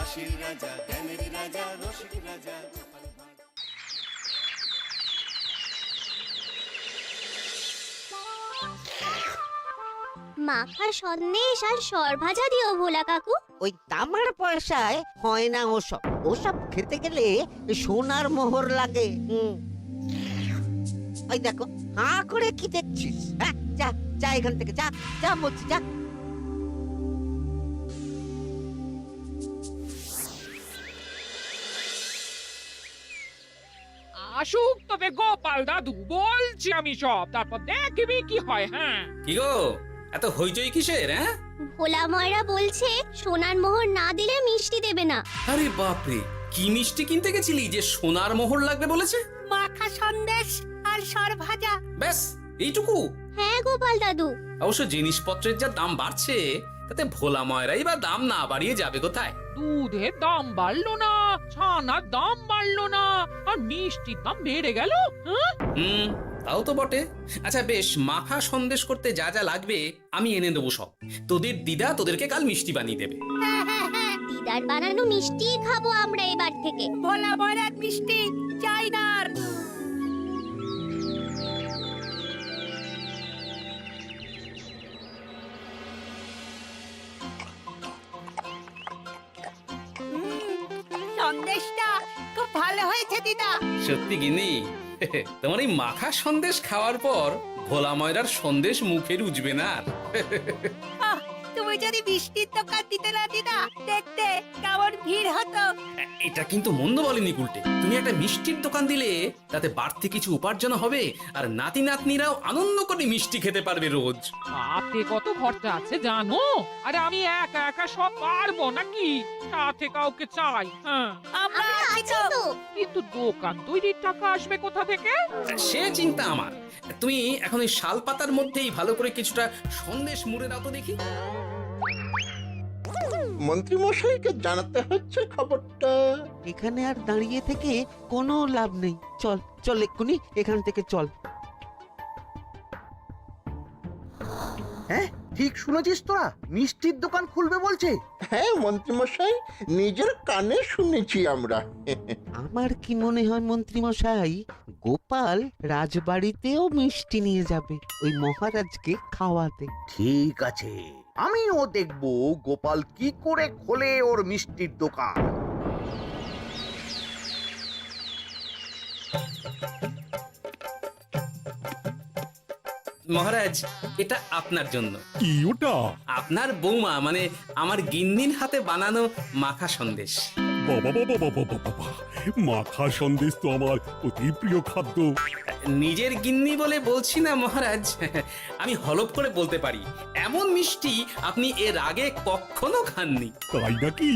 হাসির রাজা, জ্ঞানের রাজা, রসিক রাজা। মাখা সন্দেশ আর সরভাজা দিও ভোলা কাকু। ওই তামার পয়সায় হয় না ওসব। ওসব খেতে গেলে সোনার মোহর লাগে। ওই দেখো, হাঁ করে কি দেখছিস? হ্যাঁ, যা যা এখান থেকে, যা যা বলছি, যা। আসুক তবে গোপাল দাদু, বলছি আমি সব, তারপর দেখবি কি হয়। হ্যাঁ, কি গো, এত হইচই কিসের? হ্যাঁ, ভোলা ময়রা বলছে সোনার মোহর না দিলে মিষ্টি দেবে না। আরে বাপরে, কি মিষ্টি কিনতে গেছিলি যে সোনার মোহর লাগবে বলেছে? মাখা সন্দেশ আর সরভাজা। ব্যাস এইটুকু? হ্যাঁ গোপাল দাদু। অবশ্য জিনিসপত্রের যা দাম বাড়ছে, তাতে ভোলা ময়রাই বা দাম না বাড়িয়ে যাবে কোথায়? দুধের দাম বাড়লো না, ছানার দাম বাড়লো না, আর মিষ্টির দাম বেড়ে গেল। হ্যাঁ, তাও তো বটে। আচ্ছা বেশ, মাখা সন্দেশ করতে যা যা লাগবে আমি এনে দেবো সব। তোদের দিদা তোদেরকে কাল মিষ্টি বানিয়ে দেবে। দিদার বানানো মিষ্টি খাবো আমরা এবার থেকে। ভোলা ময়রার মিষ্টি চাই না আর। সন্দেশটা খুব ভালো হয়েছে দিদা। সত্যি গিনি, তোমার এই মাখা সন্দেশ খাওয়ার পর ভোলা ময়রার সন্দেশ মুখে রুজবে না আর। আহ, তুমি যদি মিষ্টির দোকান দিতে না দিদা, দেখতে কেমন ভিড় হতো। এটা কিন্তু মন্দ বলেনি গুলটে। তুমি একটা মিষ্টির দোকান দিলে তাতে বাড়তি কিছু উপার্জন হবে, আর নাতি নাতনিরাও আনন্দ করে মিষ্টি খেতে পারবে রোজ। তাতে কত খরচা আছে জানো? আরে আমি একা একা সব পারবো নাকি? সাথে কাউকে চাই। হ্যাঁ, আমরা আছি আছি তো। তো। কিন্তু দোকান তৈরির টাকা আসবে কোথা থেকে? সে চিন্তা আমার। তুমি এখন ওই শাল পাতার মধ্যেই ভালো করে কিছুটা সন্দেশ মুড়ে দাও তো দেখি। মন্ত্রী মশাইকে জানাতে হচ্ছে খবরটা। এখানে আর দাঁড়িয়ে থেকে কোনো লাভ নেই। চল চল, এক্ষুনি এখান থেকে চল। হ্যাঁ, ঠিক শুনেছিস তোরা, মিষ্টির দোকান খুলবে বলছে। হ্যাঁ মন্ত্রী মশাই, নিজের কানে শুনেছি আমরা। আমার কি মনে হয় মন্ত্রী মশাই, গোপাল রাজবাড়িতেও মিষ্টি নিয়ে যাবে ওই মহারাজকে খাওয়াতে। ঠিক আছে, আমিও দেখবো গোপাল কি করে খোলে ওর মিষ্টির দোকান। মহারাজ, এটা আপনার জন্য। কি ওটা? আপনার বৌমা মানে আমার গিন্নির হাতে বানানো মাখা সন্দেশ। বাবা বাবা বাবা বাবা, মাখা সন্দেশ তো আমার অতি প্রিয় খাদ্য। নিজের গিন্নি বলে বলছি না মহারাজ, আমি হলফ করে বলতে পারি এমন মিষ্টি আপনি এর আগে কখনো খাননি। তাই নাকি?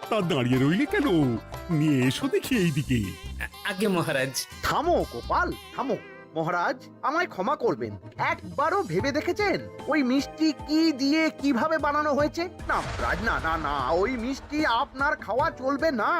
তা দাঁড়িয়ে রইলে কেন? নিয়ে এসো দেখি এইদিকে। আগে মহারাজ। থামো গোপাল, থামো। মহারাজ, আমায় ক্ষমা করবেন, একবারও ভেবে দেখেছেন ওই মিষ্টি কি দিয়ে কিভাবে বানানো হয়েছে? না মহারাজ, না না না, ওই মিষ্টি আপনার খাওয়া চলবে না।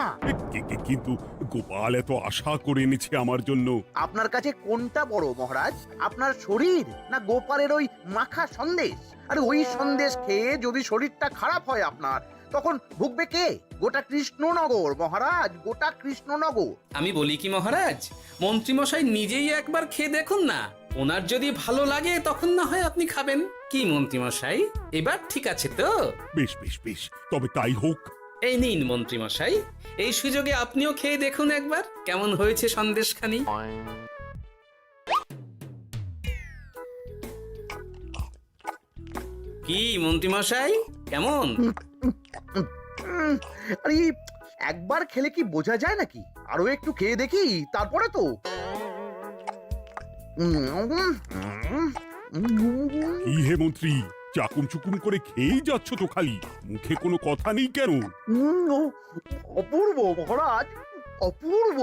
কিন্তু গোপাল এত আশা করে এনেছে আমার জন্য। আপনার কাছে কোনটা বড় মহারাজ, আপনার শরীর না গোপালের ওই মাখা সন্দেশ? আরে ওই সন্দেশ খেয়ে যদি শরীরটা খারাপ হয় আপনার, তখন ভুগবে কে? গোটা কৃষ্ণনগর মহারাজ, গোটা কৃষ্ণনগর। আমি বলি কি মহারাজ, মন্ত্রীমশাই নিজেই একবার খেয়ে দেখুন না। ওনার যদি ভালো লাগে তখন না হয় আপনি খাবেন। কি মন্ত্রীমশাই, এবার ঠিক আছে তো? বেশ বেশ বেশ, তবে তাই হোক। এই নিন মন্ত্রীমশাই, এই সুযোগে আপনিও খেয়ে দেখুন একবার কেমন হয়েছে সন্দেশখানি। কি মন্ত্রীমশাই, কেমন? আরে একবার খেলে কি বোঝা যায় নাকি? আরো একটু খেয়ে দেখি তারপরে তো। কি হে মন্ত্রী, চাকুম চুকুম করে খেয়েই যাচ্ছ তো খালি, মুখে কোনো কথা নেই কেন? অপূর্ব মহারাজ, অপূর্ব।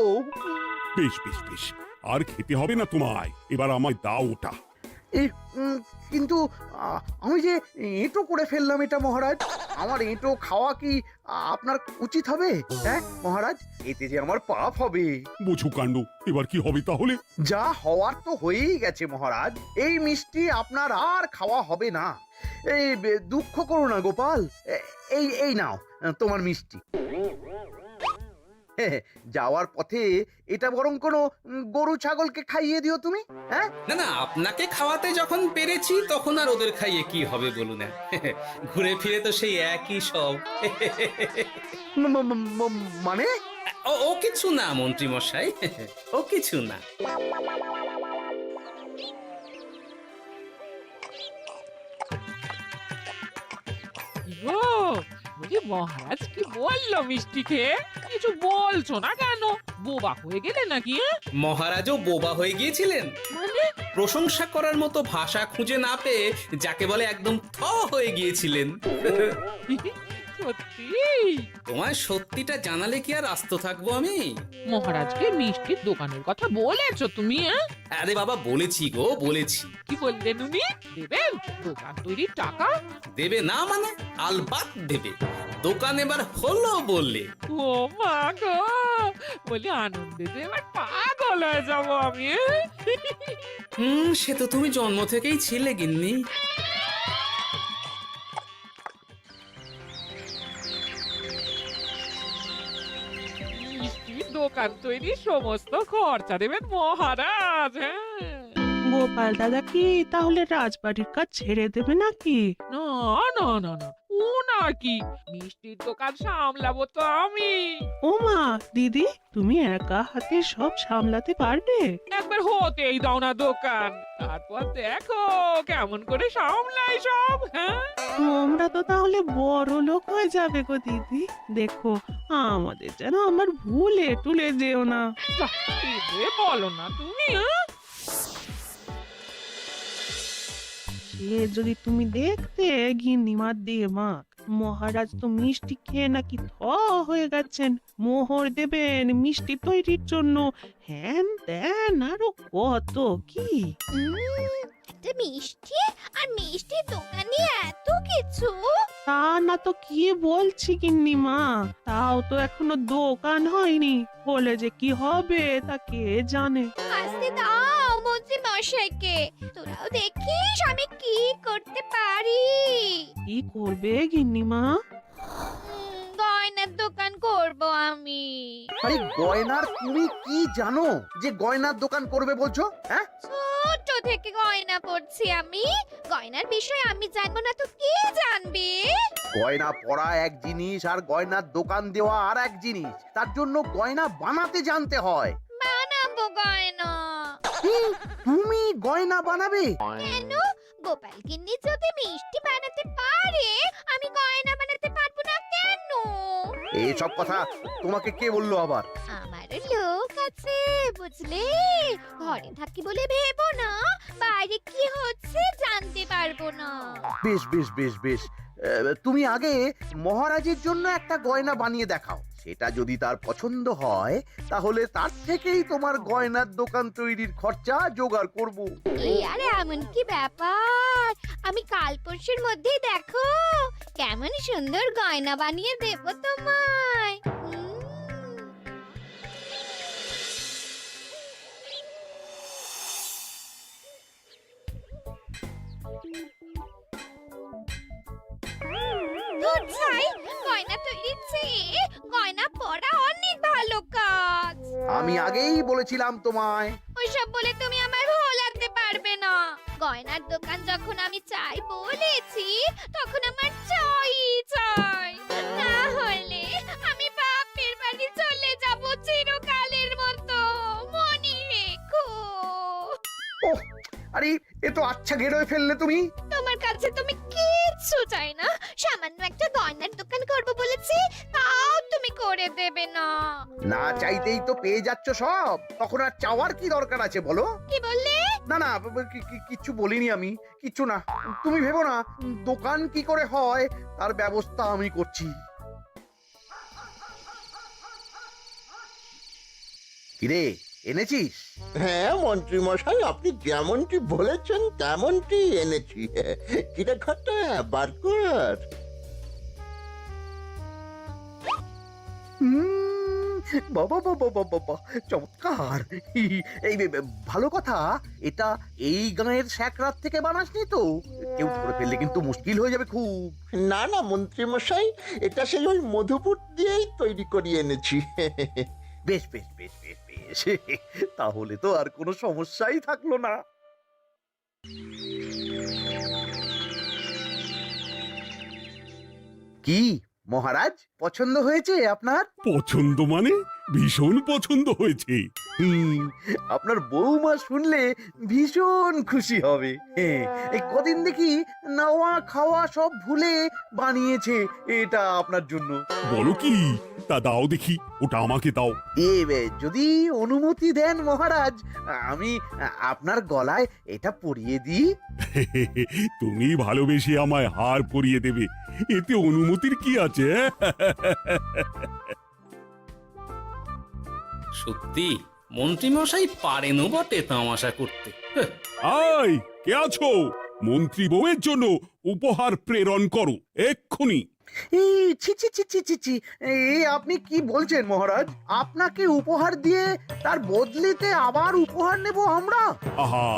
বেশ বেশ বেশ, আর খেতে হবে না তোমায়, এবার আমায় দাও ওটা। কিন্তু আমি যে এঁটো করে ফেললাম এটা মহারাজ, আমার এঁটো খাওয়া কি আপনার উচিত হবে? হ্যাঁ মহারাজ, এতে যে আমার পাপ হবে। বোঝো কাণ্ড, এবার কি হবে তাহলে? যা হওয়ার তো হয়েই গেছে মহারাজ, এই মিষ্টি আপনার আর খাওয়া হবে না। এই দুঃখ করো না গোপাল, এই এই নাও তোমার মিষ্টি। যাওয়ার পথে এটা বরং কোনো গরু ছাগলকে খাইয়ে দিও তুমি। হ্যাঁ, না না, আপনাকে খাওয়াতে যখন পেরেছি তখন আর ওদের খাইয়ে কি হবে বলুন না। ঘুরে ফিরে তো সেই একই সব। মানে ও কিছু না মন্ত্রী মশাই, ও কিছু না। ও বলি মহারাজ কি বললো মিষ্টি খেয়ে? কিছু বলছো না কেন? বোবা হয়ে গেলে নাকি? মহারাজও বোবা হয়ে গিয়েছিলেন? মানে প্রশংসা করার মতো ভাষা খুঁজে না পেয়ে যাকে বলে একদম থ হয়ে গিয়েছিলেন। সত্যি? তোমায় সত্যিটা জানালে কি আর আস্ত থাকবো আমি? মহারাজকে মিষ্টির দোকানের কথা বলেছো তুমি? আরে বাবা, বলেছি গো, বলেছি। কি বললেন উনি? দেবেন দোকান তৈরির টাকা? দেবে না মানে? আলবাত দেবে। দোকান এবার হলো বললে। ও মা গো, বলি আনন্দে যে এবার পাগল হয়ে যাবো আমি। সে তো তুমি জন্ম থেকেই ছিলে গিন্নি। মিষ্টির দোকান তৈরির সমস্ত খরচা দেবেন মহারাজ। হ্যাঁ, গোপাল দাদা কি তাহলে রাজবাড়ির কাজ ছেড়ে দেবে নাকি? না না না না, ও নাকি, মিষ্টির দোকান সামলাবো তো আমি। ওমা দিদি, তুমি একা হাতে সব সামলাতে পারবে? একবার হতেই দাও না দোকান, তারপর দেখো কেমন করে সামলাই সব। হ্যাঁ, তোমরা তো তাহলে বড় লোক হয়ে যাবে গো দিদি। দেখো আমাদের যেন আমার ভুলে টুলে যেও না। যা, এ বলো না তুমি। সে যদি তুমি দেখতে গিন্নিমার দিয়ে মাক, মহারাজ তো মিষ্টি খেয়ে নাকি থ হয়ে গেছেন। মোহর দেবেন মিষ্টি তৈরির জন্য, হ্যান ত্যান আরো কত কি। একটা মিষ্টি আর মিষ্টির দোকানে এত কিছু। তা না তো কি বলছি গিন্নিমা, তাও তো এখনো দোকান হয়নি, বলে যে কি হবে তা কে জানে। আসতে দাও মন্ত্রী মশাইকে, তোরাও দেখিস আমি কি করতে পারি। কি করবে গিন্নিমা? গয়নার দোকান করব আমি। আরে গয়নার তুমি কি জানো যে গয়নার দোকান করবে বলছো? হ্যাঁ, ছোট থেকে গয়না পড়ছি আমি, গয়নার বিষয়ে আমি জানবো না তো কে জানবে? গয়না পরা এক জিনিস আর গয়নার দোকান দেওয়া আর এক জিনিস। তার জন্য গয়না বানাতে জানতে হয়। বানাবো গয়না। তুমি গয়না বানাবে? কেন? গোপাল গিন্নি যদি মিষ্টি বানাতে পারে, আমি গয়না বানাতে পারবো না কেন? এইসব কথা তোমাকে কে বললো আবার? আমার লোক আছে বুঝলে, ঘরে থাকি বলে ভেবো না বাইরে কি হচ্ছে জানতে পারবো না। বেশ বেশ বেশ বেশ, তুমি আগে মহারাজের জন্য একটা গয়না বানিয়ে দেখাও। সেটা যদি তার পছন্দ হয় তাহলে তার থেকেই তোমার গয়নার দোকান তৈরির খরচা জোগাড় করব। এই আরে এমন কি ব্যাপার, আমি কাল পরশুর মধ্যেই দেখো কেমন সুন্দর গয়না বানিয়ে দেবো তোমায়। গয়না তৈরির চেয়ে গয়না পরা অনেক ভালো কাজ। আমি আগেই বলেছিলাম তোমায়। ওইসব বলে তুমি আমার ভোলাতে পারবে না। গয়নার দোকান যখন আমি চাই বলেছি, তখন আমার চাই চাই, না হলে আমি বাপের বাড়ি চলে যাব চিরকালের মতো, মনে রেখো। ওহ, আরে এ তো আচ্ছা গেরোয় ফেললে তুমি। তোমার কাছে তুমি কিচ্ছু চাই না, সামান্য একটা গয়নার দোকান করব বলেছি, তাও তুমি করে দেবে না। না চাইতেই তো পেয়ে যাচ্ছ সব, তখন আর চাওয়ার কি দরকার আছে বলো? কি বললে? না না, কিচ্ছু বলিনি আমি, কিচ্ছু না। তুমি ভেবো না, দোকান কি করে হয় তার ব্যবস্থা আমি করছি। কিরে, এনেছিস? হ্যাঁ মন্ত্রী মশাই, আপনি যেমনটি বলেছেন তেমনটি এনেছি। কিরে ঘটা বার কর। বাবা বাবা বাবা বাবা, চমৎকার। এই ভালো কথা, এটা এই গাঁয়ের স্যাকরাত থেকে বানাসনি তো? কেউ ধরে ফেললে কিন্তু মুশকিল হয়ে যাবে খুব। না না মন্ত্রী মশাই, এটা সেই ওই মধুপুর দিয়েই তৈরি করিয়ে এনেছি। বেশ বেশ বেশ বেশ বেশ, তাহলে তো আর কোনো সমস্যাই থাকলো না। কি মহারাজ, পছন্দ হয়েছে আপনার? পছন্দ মানে ভীষণ পছন্দ হয়েছে। আপনার বৌমা শুনলে ভীষণ খুশি হবে। এই কদিন দেখি নাওয়া খাওয়া সব ভুলে বানিয়েছে এটা আপনার জন্য। বলো কি, তা দাও দেখি, ওটা আমাকে দাও। যদি অনুমতি দেন মহারাজ, আমি আপনার গলায় এটা পরিয়ে দিই। তুমি ভালোবেসে আমায় হার পরিয়ে দেবে, এতে অনুমতির কি আছে? সত্যি মন্ত্রী মশাই পারেনও বটে তামাশা করতে। আয়, কে আছো? মন্ত্রী বউয়ের জন্য উপহার প্রেরণ করো এক্ষুনি। এই ছি ছি ছি ছি ছি ছি, এই আপনি কি বলছেন মহারাজ? আপনাকে উপহার দিয়ে তার বদলেতে আবার উপহার নেব আমরা? আহা,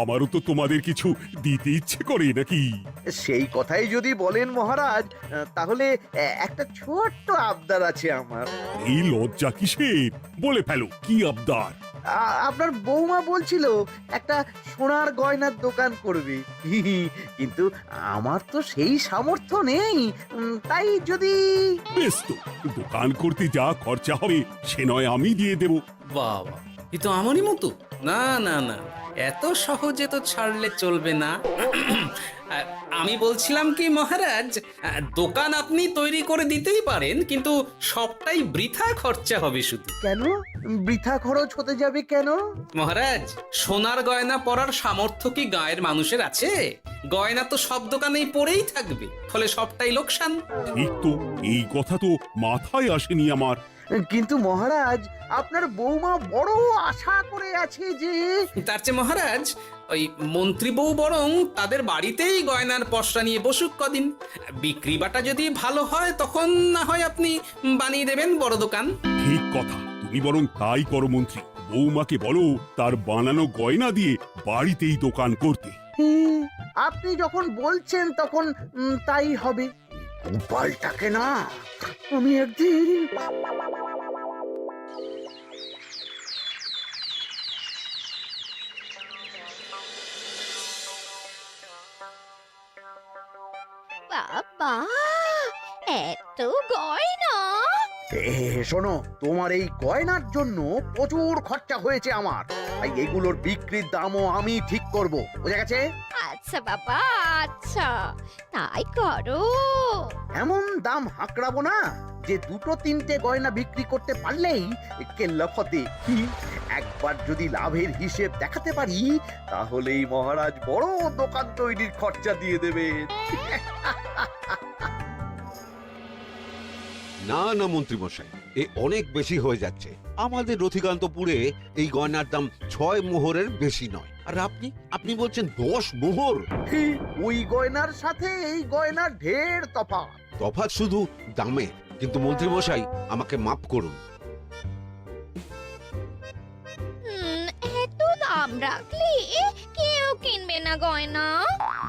আমারও তো তোমাদের কিছু দিতে ইচ্ছে করে নাকি? সেই কথাই যদি বলেন মহারাজ, তাহলে একটা ছোট্ট আবদার আছে আমার। এই লজ্জা কিসের? বলে ফেলো, কি আবদার? আপনার বৌমা বলছিল একটা সোনার গয়নার দোকান করবে, কিন্তু আমার তো সেই সামর্থ্য নেই। তাই যদি... বেশ তো, দোকান করতে যা খরচা হবে সে নয় আমি দিয়ে দেব। বাবা, এ তো আমারই মতো। না না না, এত সহজে তো ছাড়লে চলবে না। আমি বলছিলাম কি মহারাজ, দোকান আপনি তৈরি করে দিতেই পারেন, কিন্তু সবটাই বৃথা খরচা হবে শুধু। কেন বৃথা খরচ হতে যাবে কেন? মহারাজ, সোনার গয়না পরার সামর্থ্য কি গায়ের মানুষের আছে? গয়না তো সব দোকানেই পড়েই থাকবে, ফলে সবটাই লোকসান। ঠিক তো, এই কথা তো মাথায় আসেনি আমার। কিন্তু মহারাজ, আপনার বৌমা বড় আশা করে আছে যে... তার চেয়ে মহারাজ, ওই মন্ত্রী বউ বরং তাদের বাড়িতেই গয়নার পসরা নিয়ে বসুক কদিন। বিক্রি বাটা যদি ভালো হয় তখন না হয় আপনি বানিয়ে দেবেন বড় দোকান। ঠিক কথা, তুমি বরং তাই করো মন্ত্রী। বৌমাকে বলো তার বানানো গয়না দিয়ে বাড়িতেই দোকান করতে। আপনি যখন বলছেন তখন তাই হবে। গোপালটাকে না আমি একদিন... বাবা, এত গয়না! শোনো, তোমার এই গয়নার জন্য প্রচুর খরচা হয়েছে আমার, তাই এগুলোর বিক্রির দামও আমি ঠিক করব, বুঝা গেছে? আচ্ছা বাবা, আচ্ছা, তাই করো। এমন দাম হাঁকড়াবো না যে দুটো তিনটে গয়না বিক্রি করতে পারলেই কেল্লা ফতে। একবার যদি লাভের হিসেব দেখাতে পারি, তাহলেই মহারাজ বড় দোকান তৈরির খরচা দিয়ে দেবেন। না না মন্ত্রী মশাই, এ অনেক বেশি হয়ে যাচ্ছে। আমাদের রথিকান্তপুরে এই গয়নার দাম 6 মোহরের বেশি নয়, আর আপনি বলছেন 10 মোহর? ওই গয়নার সাথে এই গয়নার ঢের তফাৎ। তফাৎ শুধু দামে, কিন্তু মন্ত্রী মশাই আমাকে মাফ করুন। এত দাম রাখলে কেউ কিনবে না গয়না।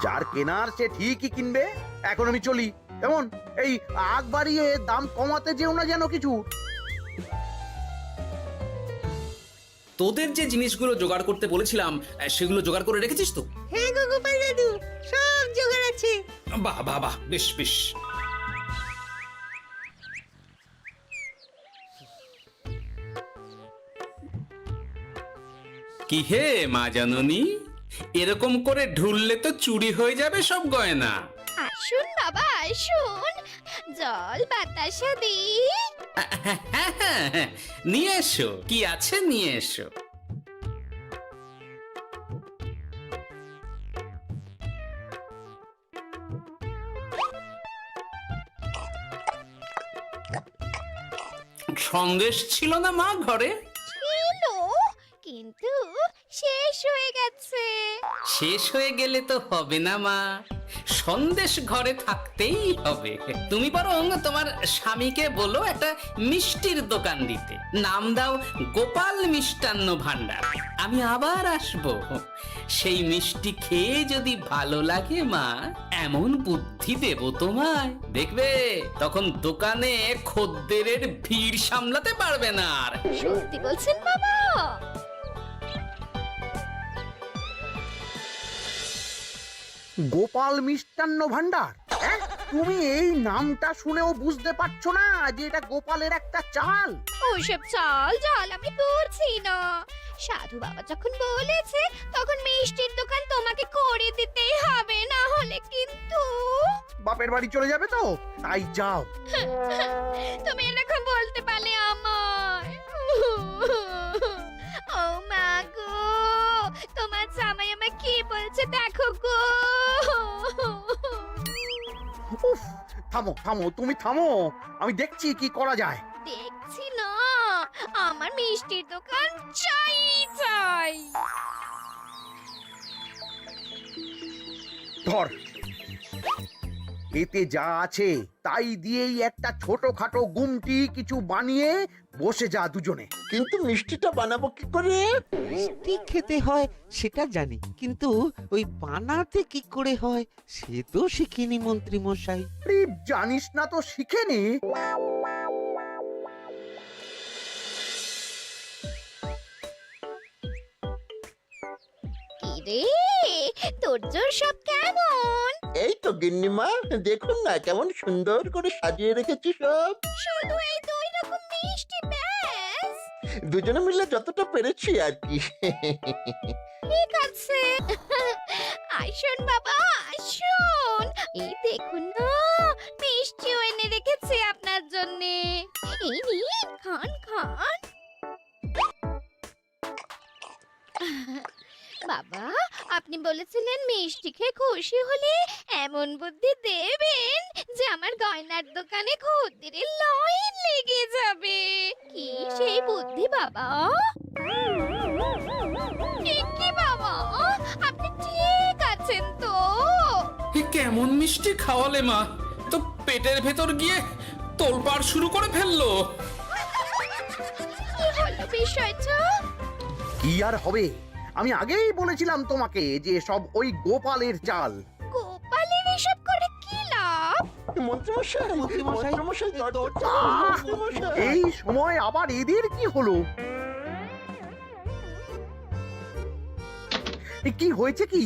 যার কেনার সে ঠিকই কিনবে। এখন আমি চলি, কেমন? এই আগ বাড়িয়ে দাম কমাতে যেও না যেন কিছু। তোদের যে জিনিসগুলো জোগাড় করতে বলেছিলাম সেগুলো জোগাড় করে রেখেছিস তো? হ্যাঁ গো গোপাল দাদু, সব জোগাড় আছে। বাহ বাহ বাহ, বেশ বেশ। কি হে মা জাননী, এরকম করে ঢুললে তো চুরি হয়ে যাবে সব গয়না। আসুন বাবা, আসুন, জল বাতাসা দিই। নিয়ে এসো, কি আছে নিয়ে এসো। সন্দেশ ছিল না মা ঘরে? ছিল, কিন্তু শেষ হয়ে গেছে। শেষ হয়ে গেলে তো হবে না মা, সন্দেশ ঘরে থাকতেই হবে। তুমি বরং তোমার স্বামীকে বলো একটা মিষ্টির দোকান দিতে, নাম দাও গোপাল মিষ্টান্ন ভান্ডার। আমি আবার আসবো, সেই মিষ্টি খেয়ে যদি ভালো লাগে মা, এমন বুদ্ধি দেব তোমায়, দেখবে তখন দোকানে খদ্দেরের ভিড় সামলাতে পারবে না আর। সত্যি বলছেন বাবা? গোপাল মিষ্টান্ন ভান্ডার, হ্যাঁ? তুমি এই নামটা শুনেও বুঝতে পারছো না যে এটা গোপালের একটা চাল? ওসব চাল জাল আমি বলছি না। সাধু বাবা যখন বলেছে তখন মিষ্টির দোকান তোমাকে করে দিতেই হবে, না হলে কিন্তু বাপের বাড়ি চলে যাবে তো, তাই যাও। তুমি এরকম বলতে পারলে আমার। ও মা গো, তোমার জামাই আমায় কি বলছে দেখো গো। উফ, থামো থামো, তুমি থামো, আমি দেখছি কি করা যায়। দেখছি না, আমার মিষ্টির দোকান চাই চাই। ধর, এতে যা আছে তাই দিয়েই একটা ছোটখাটো গুমটি কিছু বানিয়ে বসে যা দুজনে। কিন্তু মিষ্টিটা বানাবো কি করে? মিষ্টি খেতে হয় সেটা জানি, কিন্তু ওই বানাতে কি করে হয় সে তো শিখিনি মন্ত্রী মশাই। আরে, জানিস না তো শিখে নে। কি রে, তোর জোর সব কেমন? এই তো গিন্নিমা, দেখুন না কেমন সুন্দর করে সাজিয়ে রেখেছি সব। শুধু এই দুই রকম মিষ্টি ব্যাস? দুজনে মিলে যতটা পেরেছি আর কি। ঠিক আছে, আসুন বাবা আসুন, এই দেখুন না মিষ্টিও এনে রেখেছি আপনার জন্য। এই নিন, খান খান। বাবা, আপনি বলেছিলেন মিষ্টি খেয়ে খুশি হলে এমন বুদ্ধি দেবেন যে আমার গয়নার দোকানে খদ্দেরের লাইন লেগে যাবে। কি সেই বুদ্ধি বাবা? কি বাবা, আপনি ঠিক আছেন তো? এ কেমন মিষ্টি খাওয়ালে মা, তো পেটের ভেতর গিয়ে তোলপাড় শুরু করে ফেললো। কি হলো বিষয়টা? কি আর হবে, আমি আগেই বলেছিলাম তোমাকে যে সব ওই গোপালের চাল। গোপালের এসব করে কি লাভ? মন্ত্রীমশাই, মন্ত্রীমশাই, মন্ত্রীমশাই, দরজা আহ! মন্ত্রীমশাই। এই সময় আবার এদের কি হলো? এ কি হয়েছে কি?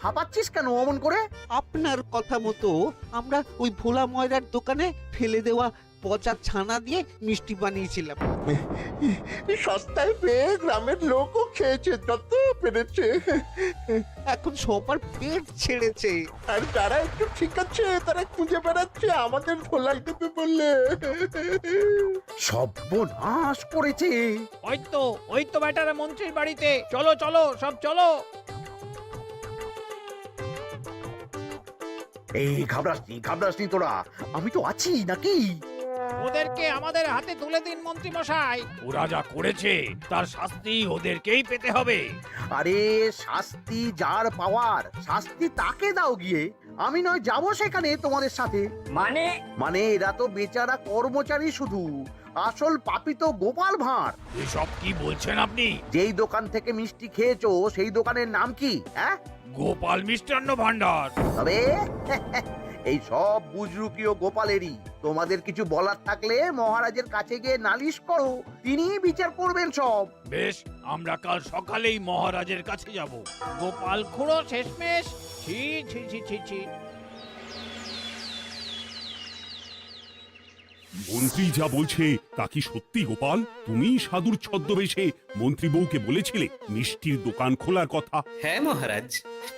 হাঁপাচ্ছিস কেন অমন করে? আপনার কথা মতো আমরা ওই ভোলা ময়রার দোকানে ফেলে দেওয়া পচা ছানা দিয়ে মিষ্টি বানিয়েছিলাম। সস্তায় পেয়ে গ্রামের লোকও খেয়েছে যত পেরেছে। এখন সবার পেট ছেড়েছে। আর যারা একটু ঠিক আছে তারা খুঁজে বেড়াচ্ছে আমাদের ধোলাই দেবে বললে। সর্বনাশ করেছে। ওই তো বেটারা মন্ত্রীর বাড়িতে, চলো চলো সব চলো। এই ঘাবড়াস নি তোরা, আমি তো আছি নাকি? ওদেরকে আমাদের হাতে তুলে দিন মন্ত্রী মশাই। ওরা যা করেছে তার শাস্তি ওদেরকেই পেতে হবে। আরে শাস্তি যার পাওয়ার, শাস্তি তাকে দাও গিয়ে। আমি নয় যাবো সেখানে তোমাদের সাথে। মানে এরা তো বেচারা কর্মচারী শুধু, আসল পাপী তো গোপাল ভাঁড়। এসব কি বলছেন আপনি? যেই দোকান থেকে মিষ্টি খেয়েছো সেই দোকানের নাম কি? হ্যাঁ, গোপাল মিষ্টান্ন ভান্ডার। তবে এই সব বুজরুকিও গোপালেরই। তোমাদের কিছু বলার থাকলে মহারাজের কাছে গিয়ে নালিশ করো, তিনি বিচার করবেন সব। বেশ, আমরা কাল সকালেই মহারাজের কাছে যাব। গোপাল খুড়ো শেষমেশ। ছি ছি ছি ছি ছি। মন্ত্রী যা বলছে তা কি সত্যি গোপাল? তুমি সাধুর ছদ্মবেশে মন্ত্রী বউকে বলেছিলে মিষ্টির দোকান খোলার কথা? হ্যাঁ মহারাজ,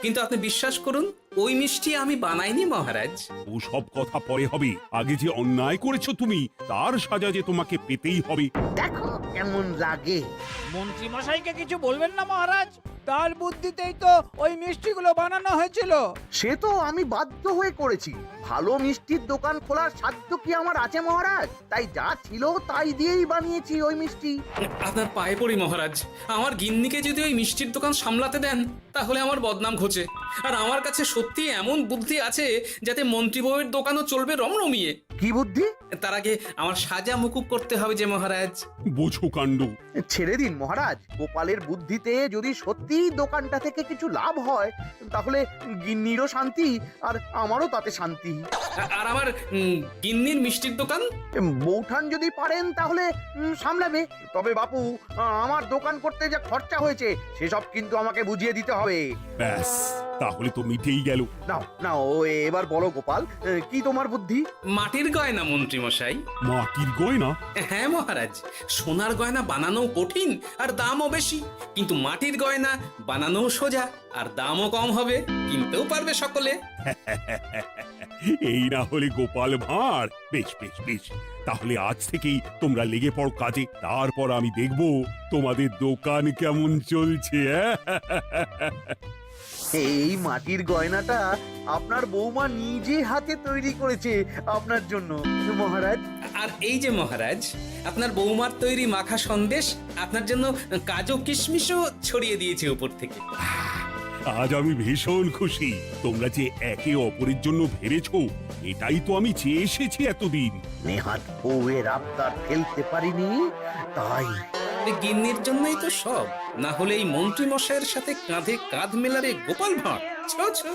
কিন্তু আপনি বিশ্বাস করুন ওই মিষ্টি আমি বানাইনি মহারাজ। ও সব কথা পরে হবে, আগে যে অন্যায় করেছো তুমি তার সাজা যে তোমাকে পেতেই হবে। দেখো কেমন লাগে। মন্ত্রী মশাইকে কিছু বলবেন না মহারাজ? তার বুদ্ধিতেই তো ওই মিষ্টিগুলো বানানো হয়েছিল। সে তো আমি বাধ্য হয়ে করেছি। ভালো মিষ্টির দোকান খোলার সাধ্য কি আমার আছে মহারাজ? তাই যা ছিল তাই দিয়েই বানিয়েছি ওই মিষ্টি। আপনার পায়ে পড়ি মহারাজ, আমার গিন্নিকে যদি ওই মিষ্টির দোকান সামলাতে দেন তাহলে আমার বদনাম ঘোচে। আর আমার কাছে সত্যি এমন বুদ্ধি আছে যাতে মন্ত্রী বউয়ের দোকানও চলবে রমরমিয়ে। কি বুদ্ধি? তার আগে আমার সাজা মুকুব করতে হবে যে মহারাজ। বোঝো কাণ্ড। ছেড়ে দিন মহারাজ, গোপালের বুদ্ধিতে যদি সত্যি দোকানটা থেকে কিছু লাভ হয় তাহলে গিন্নিরও শান্তি আর আমারও তাতে শান্তি। আর আমার গিন্নির মিষ্টির দোকান বৌঠান যদি পারেন তাহলে সামলাবে। তবে বাপু, আমার দোকান করতে যা খরচা হয়েছে সেসব কিন্তু আমাকে বুঝিয়ে দিতে হবে। ব্যাস, তাহলে তো মিটেই গেল। নাও নাও, এবার বলো গোপাল, কি তোমার বুদ্ধি? মাটির গয়না মন্ত্রী মশাই। মাটির গয়না? হ্যাঁ মহারাজ, সোনার গয়না বানানো কঠিন আর দামও বেশি, কিন্তু মাটির গয়না বানানো সোজা আর দামও কম হবে, কিনতেও পারবে সকলে। এই না হলে গোপাল ভাঁড়। বেশ বেশ বেশ, তাহলে আজ থেকেই তোমরা লেগে পড়ো কাজে, তারপর আমি দেখব তোমাদের দোকান কেমন চলছে। এই মাটির গয়নাটা আপনার বৌমা নিজে হাতে তৈরি করেছে আপনার জন্য মহারাজ। আর এই যে মহারাজ, আপনার বৌমার তৈরি মাখা সন্দেশ আপনার জন্য কাজু কিশমিশও ছড়িয়ে দিয়েছে উপর থেকে। আজ আমি ভীষণ খুশি। তোমরা যে একে অপরের জন্য ভেবেছো, এটাই তো আমি চেয়ে এসেছি এতদিন। নেহাত বউয়ের আবদার ফেলতে পারিনি, তাই এই গিন্নির জন্যই তো সব, না হলে এই মন্ত্রী মশাইয়ের সাথে কাঁধে কাঁধ মেলারে গোপাল ভাঁড়। ছো ছো।